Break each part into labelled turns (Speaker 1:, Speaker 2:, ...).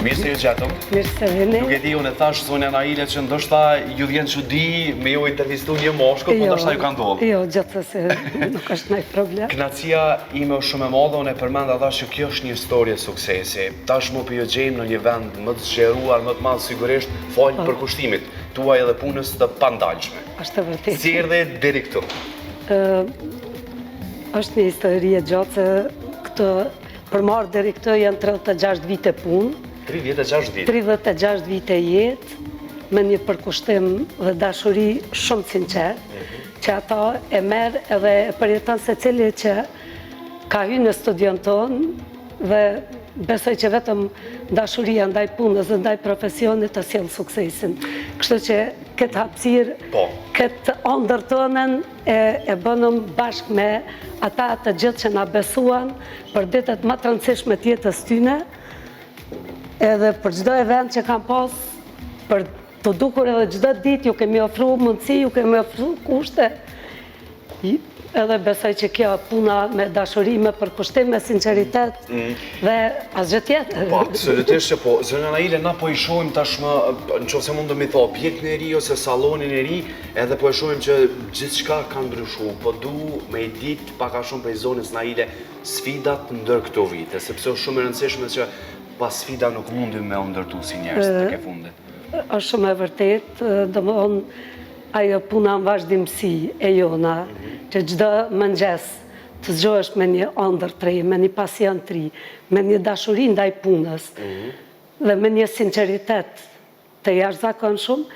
Speaker 1: Mirë se ju gjatëm.
Speaker 2: Mirë se vini.
Speaker 1: Nuk e di, unë e thash Sonja Naile që ndoshta ju vjen çudi me ju intervistu një moshkull, po ndoshta ju ka ndodhur.
Speaker 2: Jo, gjithsesi nuk është ndonjë problem.
Speaker 1: Kënaqësia ime është shumë e madhe, unë e përmenda thash që kjo është një histori e suksesi. Tashmë po ju gjejmë në një vend më të zgjeruar, më të madh sigurisht, fal për kushtimit tuaj edhe punës të pandalshme.
Speaker 2: Është vërtet.
Speaker 1: Si erdhe deri këtu?
Speaker 2: Është një histori e gjatë se këtë për marrë deri këtë janë 36 vite punë.
Speaker 1: 36 vite.
Speaker 2: 36 vite jetë, me një përkushtim dhe dashuri shumë sinqertë, që ata e merr edhe e përjeton secili që ka hyrë në studion tonë dhe besoj që vetëm dashuria ndaj punës dhe ndaj profesionit të sjell suksesin. Kështu që këtë hapësirë, këtë ëndër tonën e bënëm bashkë me ata të gjithë që na besuan për ditët më të rëndësishme të jetës tyne, edhe për çdo event që kam pas, për të dukur edhe çdo ditë ju kemi ofruar mundësi, ju kemi ofruar kushte. Edhe besoj që kjo puna me dashuri, me përkushtim, me sinqeritet dhe asgjë tjetër.
Speaker 1: Po, absolutisht që po. Zonja Naile, na po i shohim tashmë, nëse mund të më thë, objektin e ri ose sallonin e ri, edhe po e shohim që gjithçka ka ndryshuar. Po du me i ditë pak a shumë prej zonës Naile sfidat ndër këto vite, sepse është shumë e rëndësishme që pas sfida nuk mundim me u ndërtu si njerëz tek e fundit.
Speaker 2: Është shumë e vërtetë, domthonë ajo puna në vazhdimësi e jona, që çdo mëngjes të zgjohesh me një ëndër të re, me një pasion të ri, me një dashuri ndaj punës dhe me një sinqeritet të jashtëzakonshëm,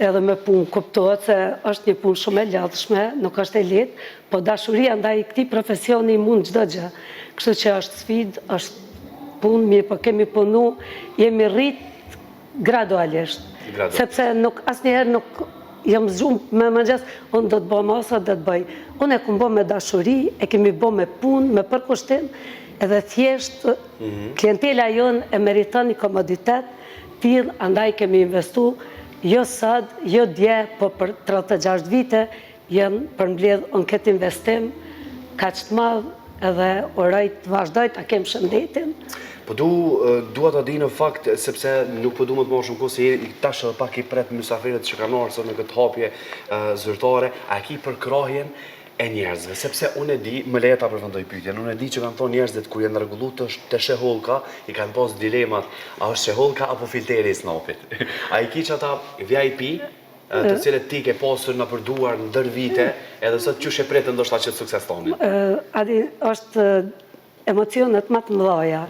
Speaker 2: edhe me punë kuptohet se është një punë shumë e lodhshme, nuk është e lehtë, po dashuria ndaj këtij profesioni mund çdo gjë. Kështu që është sfidë, është punë, mirë, po kemi punu, jemi rrit gradualisht. Sepse asnjëherë nuk jam zgjuar me mëngjes, unë do të bëj ose do të bëj. Unë e kam bë me dashuri, e kemi bë me punë, me përkushtim, edhe thjesht klientela jonë e meriton një komoditet tillë, andaj kemi investuar jo sot, jo dje, po për 36 vite janë përmbledh unë këtë investim kaq të madh, edhe uroj të vazhdoj ta kem shëndetin.
Speaker 1: Po dua ta di në fakt, sepse nuk po du më të marr shumë kohë, se tash edhe pak i pret mysafirët që kanë ardhur sot në këtë hapje zyrtare, a ki përkrahjen e njerëzve, sepse unë e di, më leja ta përfundoj pyetjen, unë e di që kanë thonë njerëzit kur janë rregulluar të shehollka, i kanë pas dilemat, a është shehollka apo filteri i snopit. A i ki që ata VIP, të cilët ti ke pasur në përduar në ndër vite, edhe sot qysh e pretë ndoshta që të sukses tonin?
Speaker 2: Adi, është emocionet më të mëdha,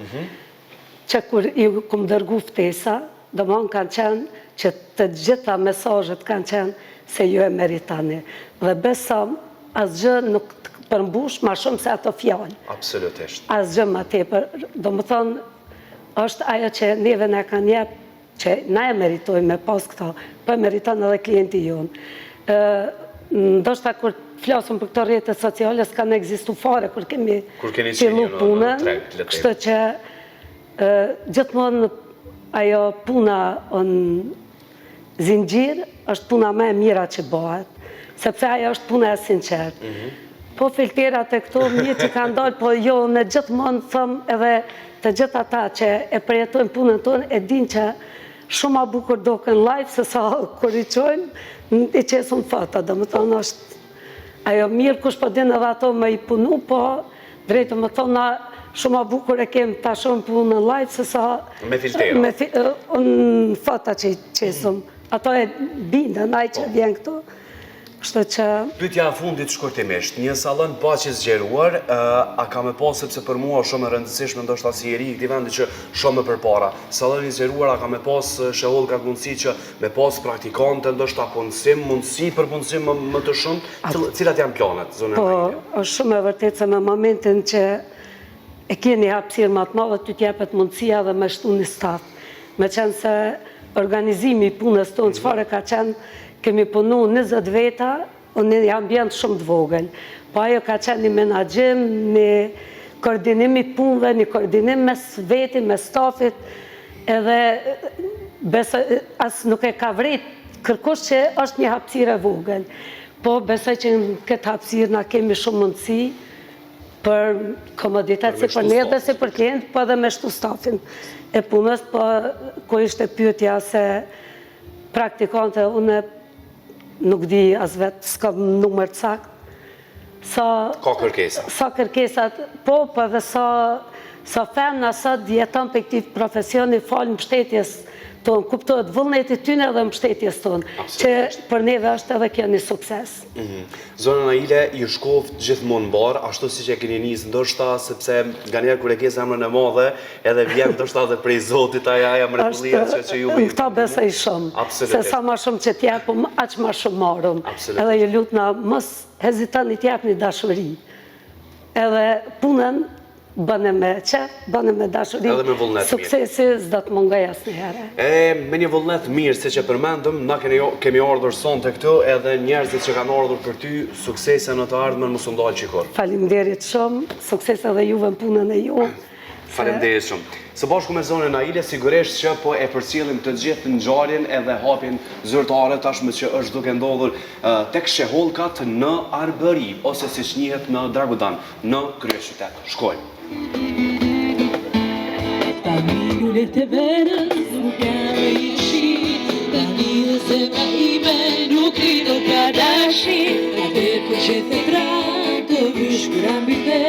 Speaker 2: që kur ju kom dërgu ftesa, domthonjë kanë qenë që të gjitha mesazhet kanë qenë se ju e meritani. Dhe besoj asgjë nuk të përmbush më shumë se ato fjalë.
Speaker 1: Absolutisht.
Speaker 2: Asgjë më tepër. Domethënë është ajo që neve na kanë jep, që na e meritojmë me pas këto, po e meriton edhe klienti jonë. Ndoshta kur flasëm për këto rrjetet sociale s'kanë ekzistuar fare kur kemi filluar punën, kështu që gjithmonë ajo puna në zinxhir është puna më e mira që bëhet, sepse ajo është puna e sinqertë. Po filterat e këto mirë që kanë dalë, po jo, në gjithmonë thëmë edhe të gjithë ata që e përjetojnë punën tonë, e din që shumë a bukur doken live, se sa kur i qojnë, i qesën foto, dhe më thonë është ajo mirë kush po din edhe ato me i punu, po drejtë më thonë shumë a bukur e kemë ta shumë punë në live, se sa
Speaker 1: me filtera.
Speaker 2: Unë fota që i qesëm, ato e bindën, aj që vjen këtu. Kështu që...
Speaker 1: Pyetja e fundit shkurtimisht, një sallon paqe zgjeruar, a ka me pas, sepse për mua shumë e rëndësishme, ndoshta si i ri i këtij vendi që shumë më përpara. Salloni i zgjeruar, a ka me pas shehollka mundësi që me pas praktikante, ndoshta punësim, mundësi për punësim më të shumë, cilat janë planet, zonën
Speaker 2: Po, është shumë e vërtetë se me momentin që e keni hapësirë më të madhe, ty t'jepet mundësia dhe me shtu një staf. Me qenë se organizimi i punës tonë, çfarë ka qenë, kemi punu 20 veta, në një ambient shumë të vogël. Po ajo ka qenë një menaxhim, një koordinim i punëve, një koordinim mes veti, mes stafit, edhe as nuk e ka vrit kërkush që është një hapësirë e vogël. Po besoj që në këtë hapësirë na kemi shumë mundësi për komoditet si për ne dhe si për klient, po edhe me shtu stafin e punës, po ku ishte pyetja se praktikante, unë nuk di as vetë, s'kam numër të sakt,
Speaker 1: Ka kërkesa.
Speaker 2: sa kërkesat, po edhe sa femna sot jeton për këti profesioni falë mbështetjes tonë, kuptohet vullneti tyne edhe mbështetjes tonë, që për neve është edhe kjo një sukses.
Speaker 1: Zona Naile ju shkoft gjithmonë barë, ashtu si që keni njësë ndoshta, sepse nga njerë kur e ke zemrën e madhe, edhe vjen ndoshta dhe prej Zotit aja mrekullia që ju
Speaker 2: Në këta besoj shumë, se sa ma shumë që t'jepëm, aq ma shumë marëm. Edhe ju lutna, mos hezitoni t'jep një dashuri. Edhe punën, bëne me qef, bëne me dashuri,
Speaker 1: Edhe me vullnet mirë.
Speaker 2: suksesi s'do të mungoj asnjëherë.
Speaker 1: Me një vullnet mirë, se që përmendëm, na kemi ardhur sonte këtu, edhe njerëzit që kanë ardhur për ty, suksese në të ardhmen mos u ndalë qikor.
Speaker 2: Faleminderit shumë, sukses edhe juve në punën e ju.
Speaker 1: Faleminderit shumë. Së bashku me zonën Naile, sigurisht që po e përcjellim të gjithë ngjarjen edhe hapin zyrtare tashmë që është duke ndodhur tek shehollkat në Arbëri, ose siç njihet në Dragudan, në kryeqytet. Shkojmë.
Speaker 3: Tani lulet e verës nuk janë ishi, tani dhe zemra ime nuk rido ka dashi, atë kur që të tra të vysh kur ambite,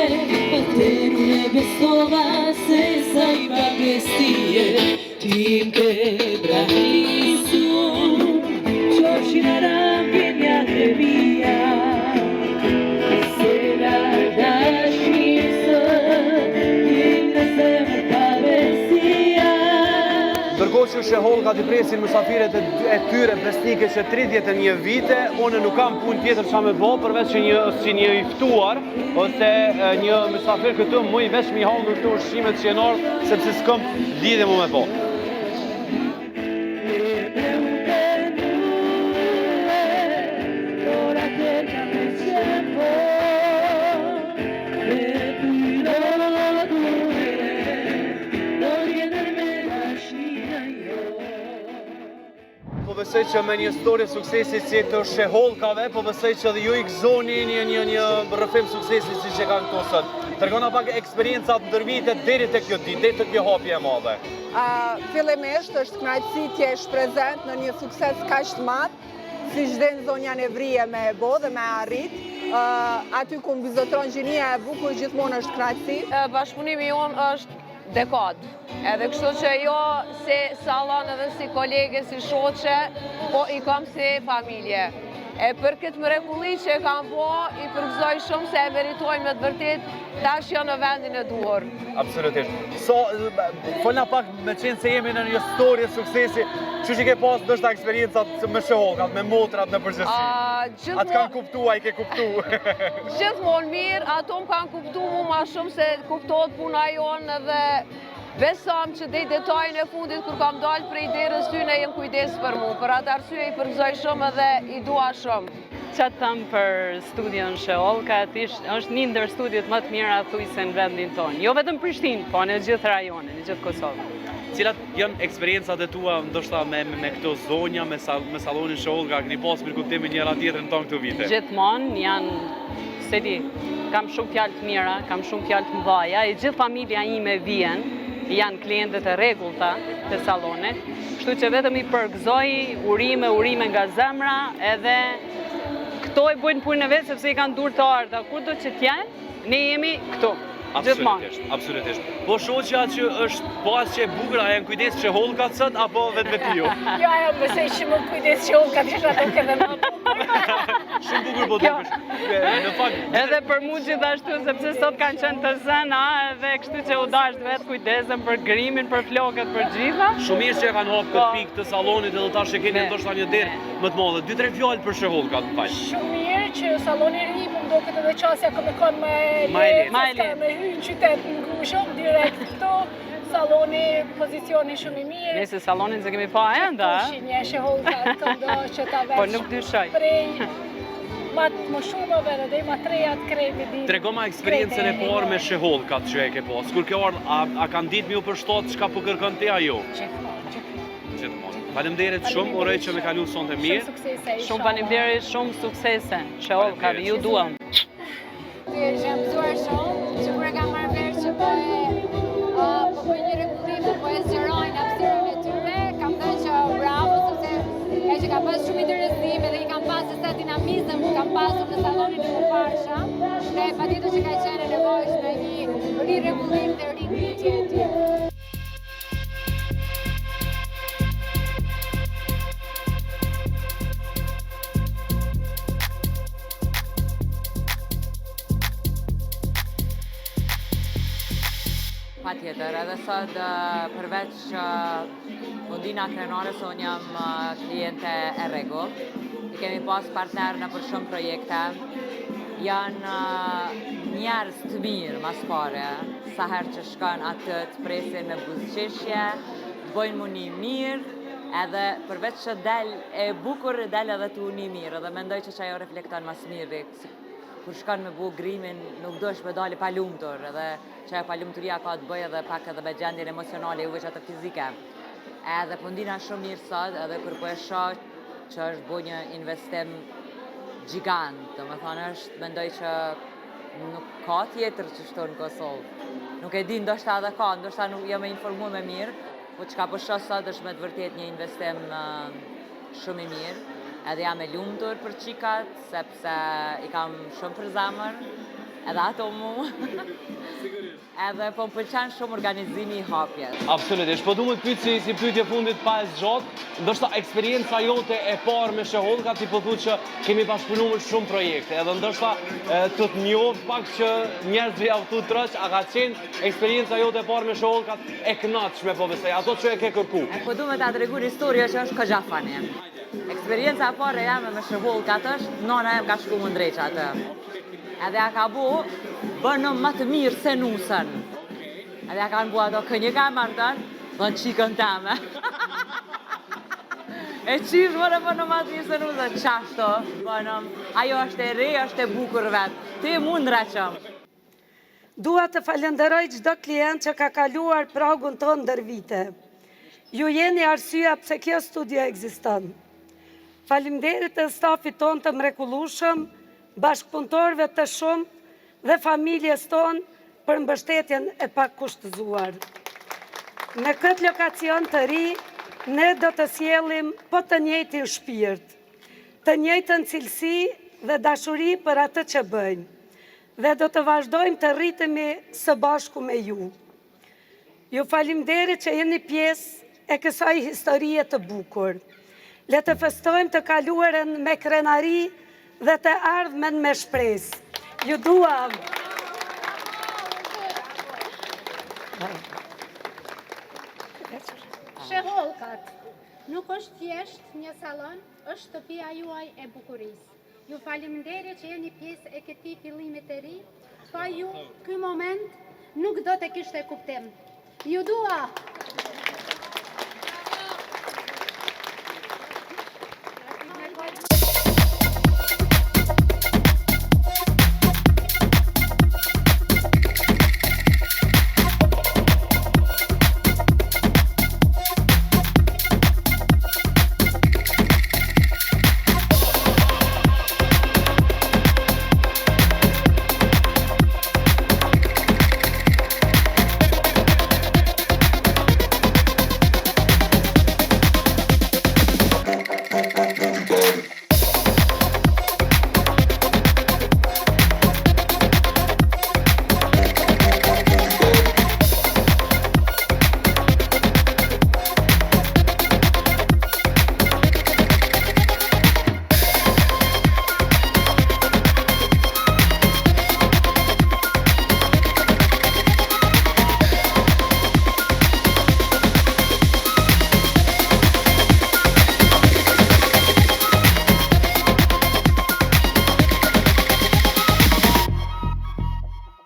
Speaker 3: atër unë e besova se sa i pa bestie, tim ke brahisu, qoshin e rampin janë e via, se la dashmi së, tim dhe zemra pa besia.
Speaker 1: Ndërkohë që shehollkat i presin mysafiret e tyre besnike që 31 vite, unë nuk kam punë tjetër që me bo, përveç që si një i ftuar, ose një mysafir këtu mu i veç mi hangër këtu ushqimet që jenë ardhë, sepse s'këm lidhe mu me bo. Po besoj që me një histori suksesi si të shehollkave, po besoj që dhe ju i gëzoni një rrëfim suksesi si që kanë këto sot. Tregona pak eksperiencat ndërvitet deri tek kjo ditë, deri tek kjo hapje e madhe.
Speaker 4: Fillimisht është kënaqësi që jesh prezent në një sukses kaq të madh, si çdo zonja nevrije me bo dhe me arrit. Aty ku mbizotron gjinia e bukur gjithmonë është kënaqësi.
Speaker 5: Bashkëpunimi jonë është dekadë. Edhe kështu që jo si salon edhe si kolege, si shoqe, po i kam si familje. E për këtë mrekulli që e kam po, i përgëzoj shumë se e meritojnë me të vërtet, tash jo në vendin e duhur.
Speaker 1: Absolutisht. Folna pak me qenë se jemi në një histori e suksesi, që ke pas ndoshta eksperiencat me shehollkat, me motrat në përgjithësi. Atë kanë kuptu, a i ke kuptu.
Speaker 5: Gjithmonë mirë, ato më kanë kuptu mu ma shumë se kuptohet puna jonë edhe besam që dhe detajnë e fundit kur kam dalë prej derës tyne jem kujdes për mu. Për atë arsye i përgëzoj shumë edhe i dua shumë.
Speaker 6: Qa të thëmë për studion shehollkat, është një ndër studiot më të mira thujse në vendin tonë. Jo vetëm Prishtinë, po në gjithë rajonin, në gjithë Kosovën.
Speaker 7: Cilat janë eksperiencat e tua ndoshta me këto zonja, me salonin shehollka, keni pas për kuptimin njëra tjetrën tonë këto vite?
Speaker 6: Gjithmonë janë, se di, kam shumë fjalë të mira, kam shumë fjalë të mbaja, e gjithë familja ime vjen, janë klientët e rregullta të salonit, kështu që vetëm i përgëzoj urime nga zemra, edhe këto e bojnë punën e vetë sepse i kanë dur të ardha, kudo që t'janë, ne jemi këtu.
Speaker 7: Absolutisht. Po shoqja që është pas që e bukur, a janë kujdes shehollkat sot apo vetë ju?
Speaker 8: Jo, ajo besoj që më kujdes shehollkat, isha duke dhe më bukur.
Speaker 7: Shumë bukur po dukesh. Në fakt,
Speaker 6: edhe për mua gjithashtu sepse sot kanë qenë të zëna, edhe kështu që u dash vetë kujdesem për grimin, për flokët, për gjitha.
Speaker 7: Shumë mirë që e kanë hapur këtë pikë të sallonit edhe tash e keni ndoshta një derë më të madhe. 2-3 fjalë për shehollkat, më fal.
Speaker 8: Shumë mirë që salloni i ri, po më duket edhe qasja ka me kon me hynë qytet në ngushëm, direkt këto, saloni, pozicioni shumë i mirë.
Speaker 6: Nëse salonin se kemi pa enda,
Speaker 8: Kushinje, shehollkat, këndo që ta vesh.
Speaker 6: po nuk dyshoj.
Speaker 8: Prej më shumëve dhe ma trejat kredi ditë.
Speaker 7: Tregoma eksperiencën e parë me shehollkat që e ke pas. Kur ke ardhur, a kanë ditë më për shtat çka po kërkon ti ajo? Gjithmonë. Faleminderit shumë, uroj që me kalu sonte mirë.
Speaker 6: Shumë faleminderit, shumë suksese. Shehollkat, ju duam.
Speaker 8: Jam gëzuar shumë.
Speaker 9: pasur në salonin e mëparshëm dhe patjetër që ka qenë e nevojshme një rirregullim dhe rikthje e tij.
Speaker 10: Patjetër, edhe sot përveç mundina krenore se unë jam kliente e rregullt, i kemi pas partner në për shumë projekte, janë njerëz të mirë mas pare, sa herë që shkon atë të presin me buzëqeshje, të bojnë muni mirë, edhe përveç që del e bukur, del edhe të uni mirë, edhe mendoj që ajo reflekton mas mirë, kur shkon me bu grimin, nuk dosh me dali pa lumtur, edhe që pa lumturia ka të bëjë edhe pak edhe me gjendjen emocionale, ju veç atë fizike. Edhe po ndina shumë mirë sot, edhe kur po e shoh që është bu një investim gjigant, domethënë mendoj që nuk ka tjetër që shto në Kosovë. Nuk e di, ndoshta edhe ka, ndoshta nuk jam e informuar më mirë, po çka po shoh sot është me të vërtet një investim shumë i mirë. Edhe jam e lumtur për qikat, sepse i kam shumë për zemër, edhe ato mu. Edhe po më pëlqen shumë organizimi i hapjes.
Speaker 7: Absolutisht, po du më të pytë si pyetje fundit pa e zgjat, ndoshta eksperienca jote e parë me Shehollka ti po thutë që kemi bashkëpunuar shumë projekte, edhe ndoshta të të njoft pak që njerëzve ja thu troç, a ka qenë eksperienca jote e parë me Shehollka e kënaqshme po besoj, ato që e ke kërku.
Speaker 10: Po du me ta tregu një histori që është Kojafani. Eksperienca e parë jame me Shehollkat është, nona jem ka shku më ndreq atë. Edhe ja ka bu, bënëm më të mirë se nusën. Edhe ja kanë bu ato kënjë ka martën, dhe në qikën teme. E qish vërë bënëm më të mirë se nusën, qashto bënëm. Ajo është e re, është e bukur vetë. Ti mund reqëm.
Speaker 2: Dua të falenderoj çdo klient që ka kaluar pragun tonë ndër vite. Ju jeni arsyeja pse kjo studio ekziston. Faleminderit e stafit tonë të mrekullueshëm, bashkëpunëtorëve të shumë dhe familjes tonë për mbështetjen e pakushtëzuar. Me këtë lokacion të ri, ne do të sjellim po të njëjtin shpirt, të njëjtën cilësi dhe dashuri për atë që bëjmë, dhe do të vazhdojmë të rritemi së bashku me ju. Ju faleminderit që jeni pjesë e kësaj historie të bukur. Le të festojmë të kaluarën me krenari dhe të ardhmen me shpresë. Ju dua.
Speaker 9: Shehollkat, nuk është thjesht një salon, është shtëpia juaj e bukurisë. Ju faleminderit që jeni pjesë e këtij fillimi të ri, pa ju ky moment nuk do të kishte kuptim. Ju dua.